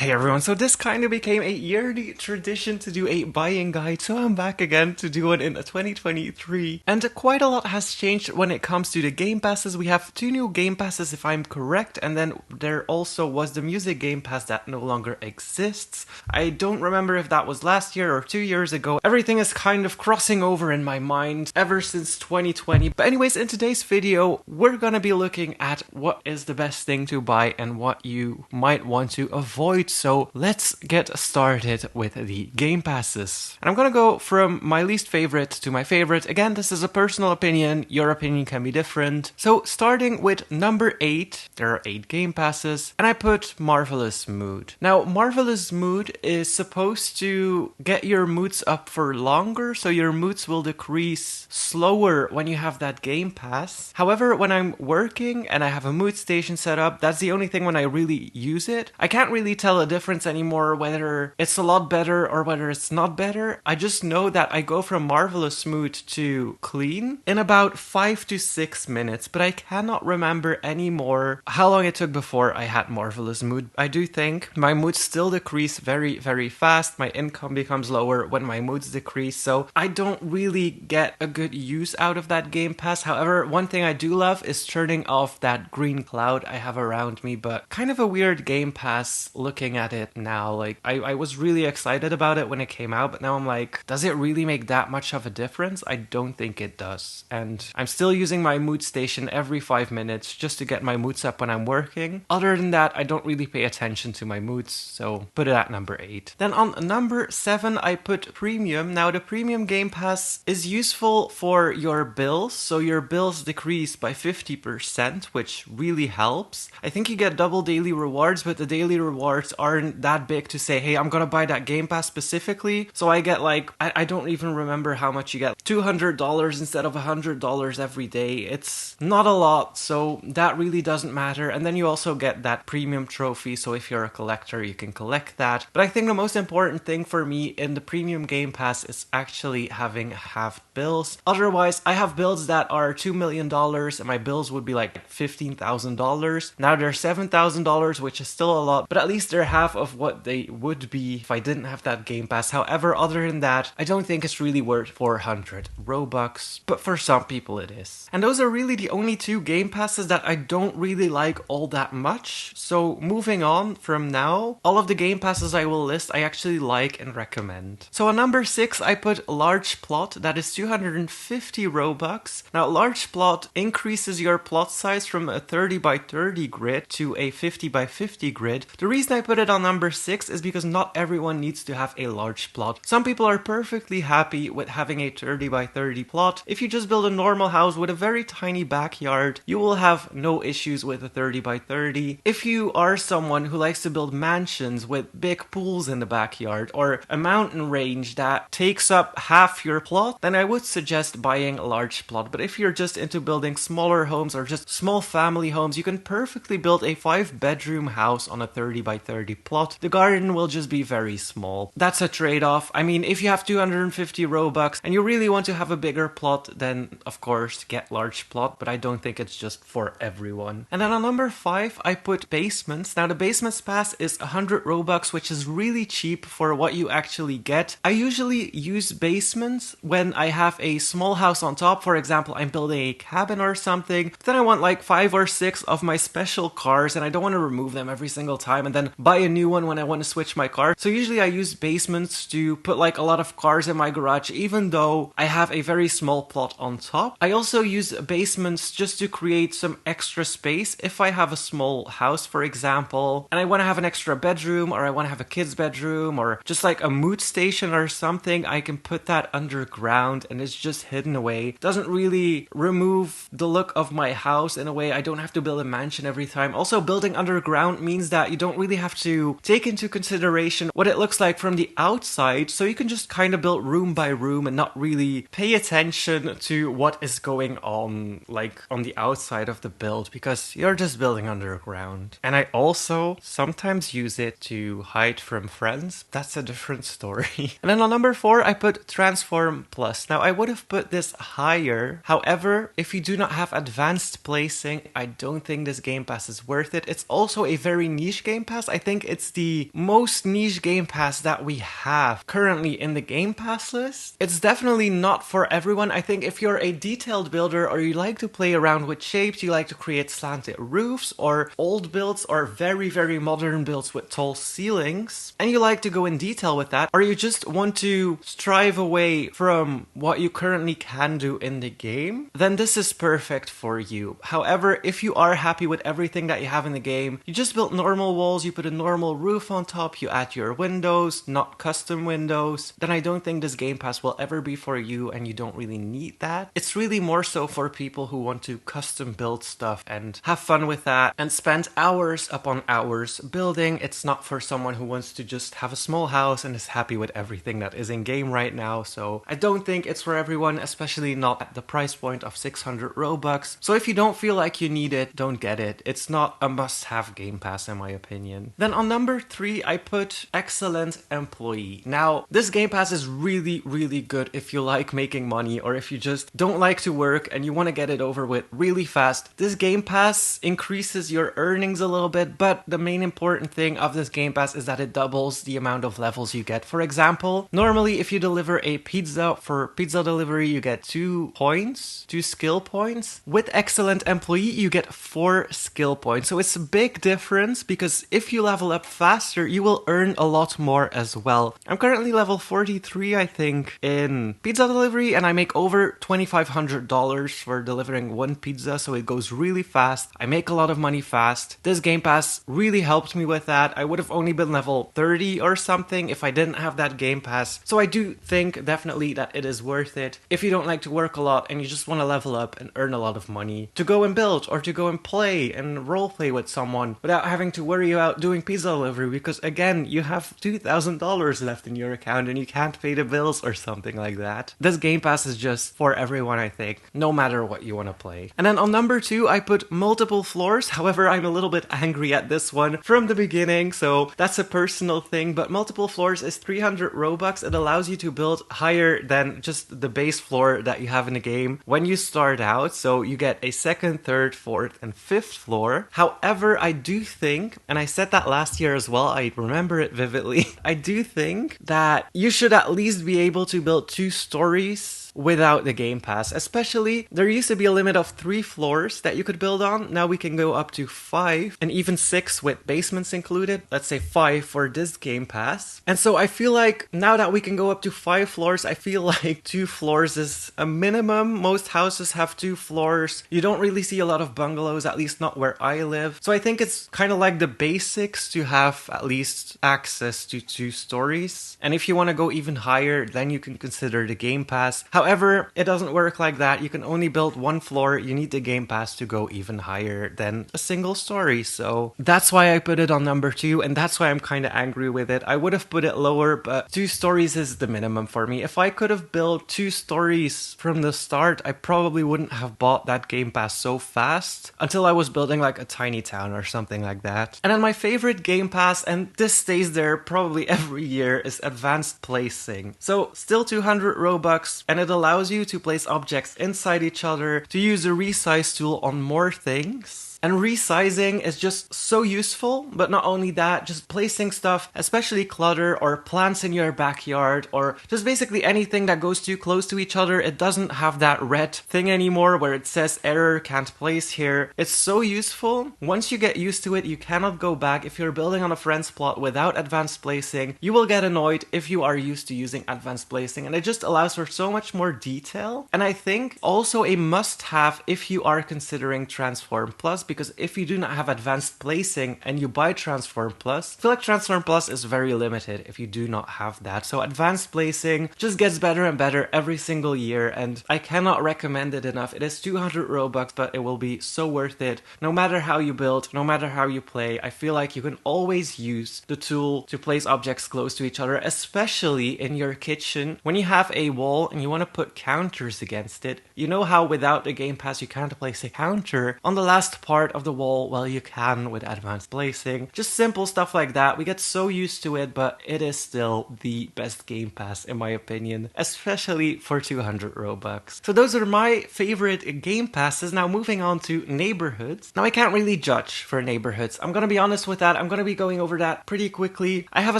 Hey everyone, so this kind of became a yearly tradition to do a buying guide, so I'm back again to do it in 2023. And quite a lot has changed when it comes to the Game Passes. We have two new Game Passes if I'm correct, and then there also was the Music Game Pass that no longer exists. I don't remember if that was last year or 2 years ago. Everything is kind of crossing over in my mind ever since 2020. But anyways, in today's video, we're gonna be looking at what is the best thing to buy and what you might want to avoid. So let's get started with the Game Passes. And I'm gonna go from my least favorite to my favorite. Again, this is a personal opinion. Your opinion can be different. So starting with number 8, there are 8 Game Passes, and I put Marvelous Mood. Now, Marvelous Mood is supposed to get your moods up for longer, so your moods will decrease slower when you have that Game Pass. However, when I'm working and I have a mood station set up, that's the only thing when I really use it. I can't really tell a difference anymore whether it's a lot better or whether it's not better. I just know that I go from Marvelous Mood to Clean in about 5 to 6 minutes, but I cannot remember anymore how long it took before I had Marvelous Mood. I do think my moods still decrease very, very fast. My income becomes lower when my moods decrease, so I don't really get a good use out of that Game Pass. However, one thing I do love is turning off that green cloud I have around me, but kind of a weird Game Pass looking at it now. Like, I was really excited about it when it came out, but now I'm like, does it really make that much of a difference? I don't think it does. And I'm still using my mood station every 5 minutes just to get my moods up when I'm working. Other than that, I don't really pay attention to my moods, so put it at number 8. Then on number 7, I put Premium. Now, the Premium Game Pass is useful for your bills, so your bills decrease by 50%, which really helps. I think you get double daily rewards, but the daily rewards aren't that big to say, hey, I'm gonna buy that Game Pass specifically. So I get like, I don't even remember how much you get. $200 instead of $100 every day. It's not a lot, so that really doesn't matter. And then you also get that premium trophy, so if you're a collector, you can collect that. But I think the most important thing for me in the Premium Game Pass is actually having halved bills. Otherwise, I have bills that are $2 million and my bills would be like $15,000. Now they're $7,000, which is still a lot, but at least they're half of what they would be if I didn't have that Game Pass. However, other than that, I don't think it's really worth 400 Robux, but for some people it is. And those are really the only two Game Passes that I don't really like all that much. So moving on from now, all of the Game Passes I will list I actually like and recommend. So on number 6, I put Large Plot. That is 250 Robux. Now, Large Plot increases your plot size from a 30 by 30 grid to a 50 by 50 grid. The reason I put it on number 6 is because not everyone needs to have a large plot. Some people are perfectly happy with having a 30 by 30 plot. If you just build a normal house with a very tiny backyard, you will have no issues with a 30 by 30. If you are someone who likes to build mansions with big pools in the backyard or a mountain range that takes up half your plot, then I would suggest buying a large plot. But if you're just into building smaller homes or just small family homes, you can perfectly build a 5-bedroom house on a 30 by 30 plot. The garden will just be very small. That's a trade-off. I mean, if you have 250 Robux and you really want to have a bigger plot, then of course get large plot, but I don't think it's just for everyone. And then on number 5, I put Basements. Now, the Basements Pass is 100 Robux, which is really cheap for what you actually get. I usually use Basements when I have a small house on top. For example, I'm building a cabin or something, but then I want like 5 or 6 of my special cars and I don't want to remove them every single time and then buy a new one when I want to switch my car. So usually I use Basements to put like a lot of cars in my garage, even though I have a very small plot on top. I also use Basements just to create some extra space if I have a small house, for example, and I want to have an extra bedroom or I want to have a kid's bedroom or just like a mood station or something. I can put that underground and it's just hidden away. Doesn't really remove the look of my house in a way. I don't have to build a mansion every time. Also, building underground means that you don't really have to take into consideration what it looks like from the outside, so you can just kind of build room by room and not really really pay attention to what is going on, like on the outside of the build, because you're just building underground. And I also sometimes use it to hide from friends. That's a different story. And then on number 4, I put Transform Plus. Now I would have put this higher. However, if you do not have advanced placing, I don't think this Game Pass is worth it. It's also a very niche Game Pass. I think it's the most niche Game Pass that we have currently in the Game Pass list. It's definitely not for everyone. I think if you're a detailed builder or you like to play around with shapes, you like to create slanted roofs or old builds or very, very modern builds with tall ceilings, and you like to go in detail with that, or you just want to strive away from what you currently can do in the game, then this is perfect for you. However, if you are happy with everything that you have in the game, you just built normal walls, you put a normal roof on top, you add your windows, not custom windows, then I don't think this Game Pass will ever be for you, and you don't really need that. It's really more so for people who want to custom build stuff and have fun with that and spend hours upon hours building. It's not for someone who wants to just have a small house and is happy with everything that is in game right now. So I don't think it's for everyone, especially not at the price point of 600 Robux. So if you don't feel like you need it, don't get it. It's not a must-have Game Pass in my opinion. Then on number 3, I put Excellent Employee. Now, this Game Pass is really, really good if you like making money, or if you just don't like to work and you want to get it over with really fast. This Game Pass increases your earnings a little bit, but the main important thing of this Game Pass is that it doubles the amount of levels you get. For example, normally if you deliver a pizza, for pizza delivery you get 2 points, 2 skill points. With Excellent Employee you get 4 skill points. So it's a big difference, because if you level up faster you will earn a lot more as well. I'm currently level 43 I think in pizza delivery, and I make over $2,500 for delivering 1 pizza, so it goes really fast. I make a lot of money fast. This Game Pass really helped me with that. I would have only been level 30 or something if I didn't have that Game Pass. So I do think definitely that it is worth it if you don't like to work a lot and you just want to level up and earn a lot of money to go and build, or to go and play and roleplay with someone without having to worry about doing pizza delivery, because again, you have $2,000 left in your account and you can't pay the bills or something like that. This Game Pass is just for everyone, I think, no matter what you want to play. And then on number 2, I put Multiple Floors. However, I'm a little bit angry at this one from the beginning, so that's a personal thing, but Multiple Floors is 300 Robux. It allows you to build higher than just the base floor that you have in the game when you start out, so you get a 2nd, 3rd, 4th, and 5th floor. However, I do think, and I said that last year as well, I remember it vividly, I do think that you should at least be able to build 2 stories without the Game Pass. Especially, there used to be a limit of 3 floors that you could build on. Now we can go up to 5 and even 6 with basements included. Let's say 5 for this Game Pass. And so I feel like now that we can go up to 5 floors, I feel like 2 floors is a minimum. Most houses have 2 floors. You don't really see a lot of bungalows, at least not where I live. So I think it's kind of like the basics to have at least access to 2 stories. And if you want to go even higher, then you can consider the Game Pass. However, it doesn't work like that. You can only build 1 floor. You need the Game Pass to go even higher than a single story. So that's why I put it on number 2, and that's why I'm kind of angry with it. I would have put it lower, but 2 stories is the minimum for me. If I could have built 2 stories from the start, I probably wouldn't have bought that Game Pass so fast until I was building like a tiny town or something like that. And then my favorite Game Pass, and this stays there probably every year, is Advanced Placing. So still 200 Robux, and it allows you to place objects inside each other, to use a resize tool on more things. And resizing is just so useful, but not only that, just placing stuff, especially clutter or plants in your backyard, or just basically anything that goes too close to each other. It doesn't have that red thing anymore where it says error, can't place here. It's so useful. Once you get used to it, you cannot go back. If you're building on a friend's plot without advanced placing, you will get annoyed if you are used to using advanced placing, and it just allows for so much more detail. And I think also a must-have if you are considering Transform Plus, because if you do not have advanced placing and you buy Transform Plus, I feel like Transform Plus is very limited if you do not have that. So advanced placing just gets better and better every single year, and I cannot recommend it enough. It is 200 Robux, but it will be so worth it. No matter how you build, no matter how you play, I feel like you can always use the tool to place objects close to each other, especially in your kitchen. When you have a wall and you want to put counters against it, you know how without the Game Pass you can't place a counter on the last part of the wall? Well, you can with advanced placing. Just simple stuff like that. We get so used to it, but it is still the best Game Pass in my opinion, especially for 200 Robux. So those are my favorite Game Passes. Now moving on to Neighbourhoods. Now I can't really judge for Neighbourhoods. I'm gonna be honest with that. I'm gonna be going over that pretty quickly. I have a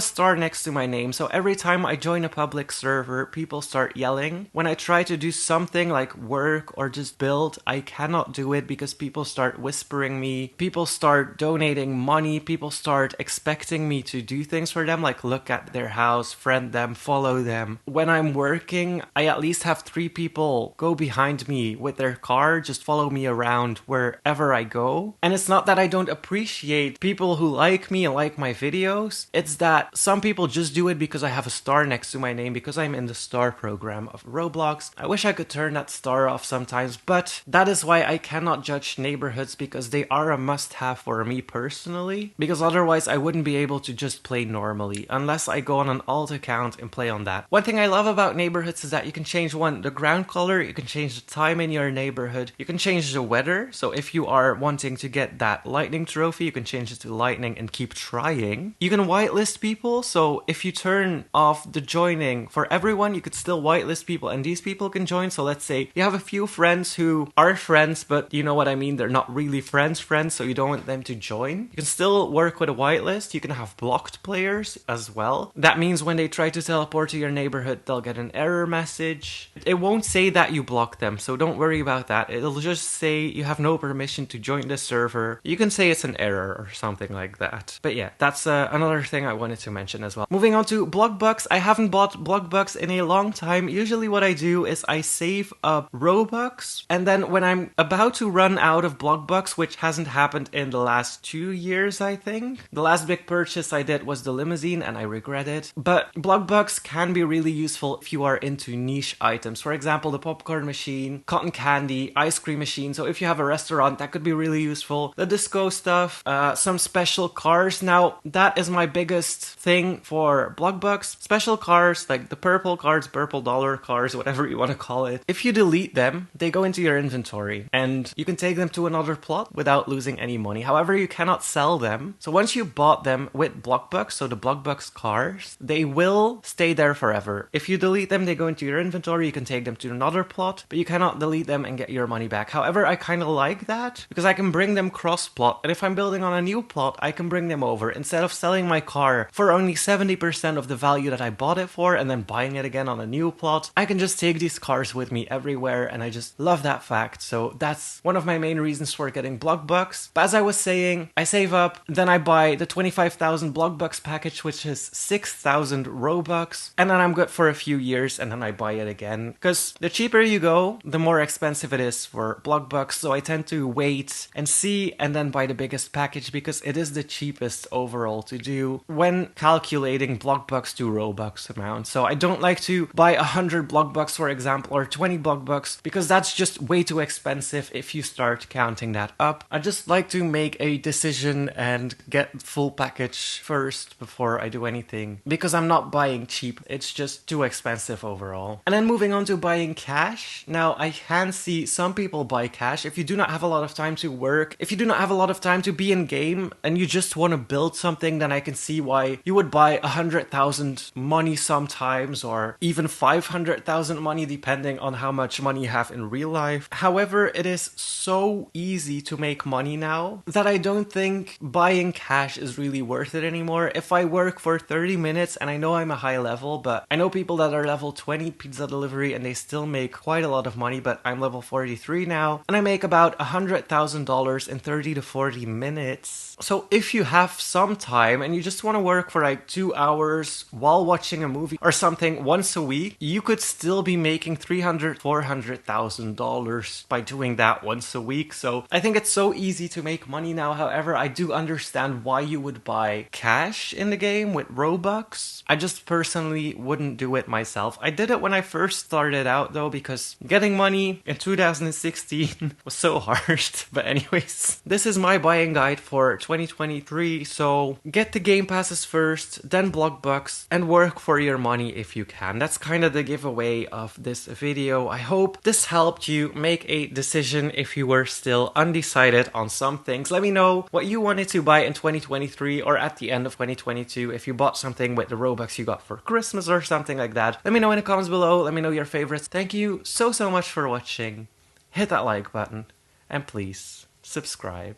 star next to my name, so every time I join a public server, people start yelling. When I try to do something like work or just build, I cannot do it because people start whispering me, people start donating money, people start expecting me to do things for them, like look at their house, friend them, follow them. When I'm working, I at least have 3 people go behind me with their car, just follow me around wherever I go. And it's not that I don't appreciate people who like me and like my videos, it's that some people just do it because I have a star next to my name, because I'm in the star program of Roblox. I wish I could turn that star off sometimes, but that is why I cannot judge Neighbourhoods, because they are a must-have for me personally, because otherwise I wouldn't be able to just play normally unless I go on an alt account and play on that. One thing I love about Neighbourhoods is that you can change the ground color, you can change the time in your neighborhood, you can change the weather. So if you are wanting to get that lightning trophy, you can change it to lightning and keep trying. You can whitelist people, so if you turn off the joining for everyone, you could still whitelist people and these people can join. So let's say you have a few friends who are friends, but you know what I mean, they're not really friends, so you don't want them to join. You can still work with a whitelist. You can have blocked players as well. That means when they try to teleport to your neighborhood, they'll get an error message. It won't say that you blocked them, so don't worry about that. It'll just say you have no permission to join the server. You can say it's an error or something like that. But yeah, that's another thing I wanted to mention as well. Moving on to Blockbox. I haven't bought Blockbox in a long time. Usually what I do is I save up Robux, and then when I'm about to run out of Blockbox, which hasn't happened in the last 2 years, I think. The last big purchase I did was the limousine and I regret it. But Blockbox can be really useful if you are into niche items. For example, the popcorn machine, cotton candy, ice cream machine. So if you have a restaurant, that could be really useful. The disco stuff, some special cars. Now, that is my biggest thing for Blockbox. Special cars, like the purple cards, purple dollar cars, whatever you want to call it. If you delete them, they go into your inventory and you can take them to another plot without losing any money. However, you cannot sell them. So once you bought them with Blockbox, so the Blockbox cars, they will stay there forever. If you delete them, they go into your inventory. You can take them to another plot, but you cannot delete them and get your money back. However, I kind of like that because I can bring them cross-plot. And if I'm building on a new plot, I can bring them over. Instead of selling my car for only 70% of the value that I bought it for and then buying it again on a new plot, I can just take these cars with me everywhere, and I just love that fact. So that's one of my main reasons for getting Blockbox. But as I was saying, I save up, then I buy the 25,000 Blockbox package, which is 6,000 Robux, and then I'm good for a few years, and then I buy it again. Because the cheaper you go, the more expensive it is for Blockbox, so I tend to wait and see and then buy the biggest package because it is the cheapest overall to do when calculating Blockbox to Robux amount. So I don't like to buy 100 Blockbox, for example, or 20 Blockbox, because that's just way too expensive if you start counting that up. I just like to make a decision and get full package first before I do anything, because I'm not buying cheap, it's just too expensive overall. And then moving on to buying cash. Now, I can see some people buy cash if you do not have a lot of time to work, if you do not have a lot of time to be in game, and you just want to build something, then I can see why you would buy 100,000 money sometimes, or even 500,000 money, depending on how much money you have in real life. However, it is so easy to make money now that I don't think buying cash is really worth it anymore. If I work for 30 minutes, and I know I'm a high level, but I know people that are level 20 pizza delivery and they still make quite a lot of money, but I'm level 43 now, and I make about $100,000 in 30 to 40 minutes. So if you have some time and you just want to work for like 2 hours while watching a movie or something once a week, you could still be making $300,000, $400,000 by doing that once a week. So I think it's so easy to make money now. However, I do understand why you would buy cash in the game with Robux. I just personally wouldn't do it myself. I did it when I first started out though, because getting money in 2016 was so hard. But anyways, this is my buying guide for 2023. So get the game passes first, then Blockbox, and work for your money if you can. That's kind of the giveaway of this video. I hope this helped you make a decision if you were still undecided on some things. Let me know what you wanted to buy in 2023 or at the end of 2022. If you bought something with the Robux you got for Christmas or something like that, let me know in the comments below. Let me know your favorites. Thank you so much for watching. Hit that like button and please subscribe.